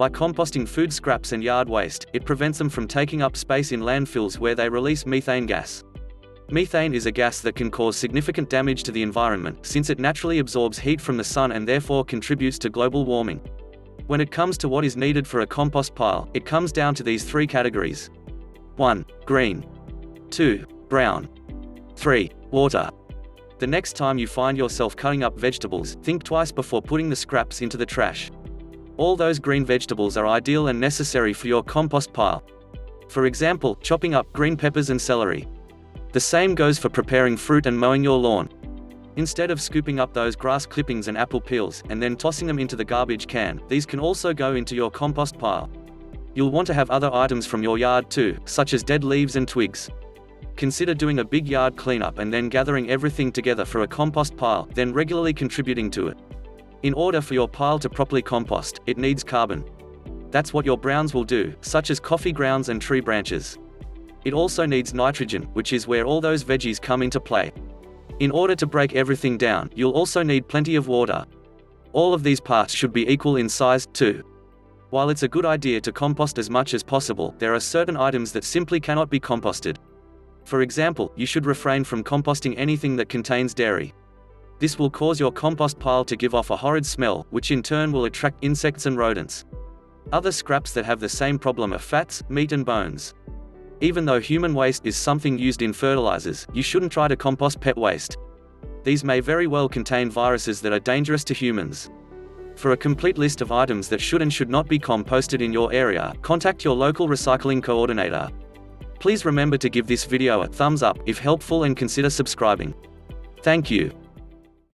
By composting food scraps and yard waste, it prevents them from taking up space in landfills where they release methane gas. Methane is a gas that can cause significant damage to the environment, since it naturally absorbs heat from the sun and therefore contributes to global warming. When it comes to what is needed for a compost pile, it comes down to these three categories. 1. Green. 2. Brown. 3. Water. The next time you find yourself cutting up vegetables, think twice before putting the scraps into the trash. All those green vegetables are ideal and necessary for your compost pile. For example, chopping up green peppers and celery. The same goes for preparing fruit and mowing your lawn. Instead of scooping up those grass clippings and apple peels, and then tossing them into the garbage can, these can also go into your compost pile. You'll want to have other items from your yard too, such as dead leaves and twigs. Consider doing a big yard cleanup and then gathering everything together for a compost pile, then regularly contributing to it. In order for your pile to properly compost, it needs carbon. That's what your browns will do, such as coffee grounds and tree branches. It also needs nitrogen, which is where all those veggies come into play. In order to break everything down, you'll also need plenty of water. All of these parts should be equal in size, too. While it's a good idea to compost as much as possible, there are certain items that simply cannot be composted. For example, you should refrain from composting anything that contains dairy. This will cause your compost pile to give off a horrid smell, which in turn will attract insects and rodents. Other scraps that have the same problem are fats, meat and bones. Even though human waste is something used in fertilizers, you shouldn't try to compost pet waste. These may very well contain viruses that are dangerous to humans. For a complete list of items that should and should not be composted in your area, contact your local recycling coordinator. Please remember to give this video a thumbs up if helpful and consider subscribing. Thank you.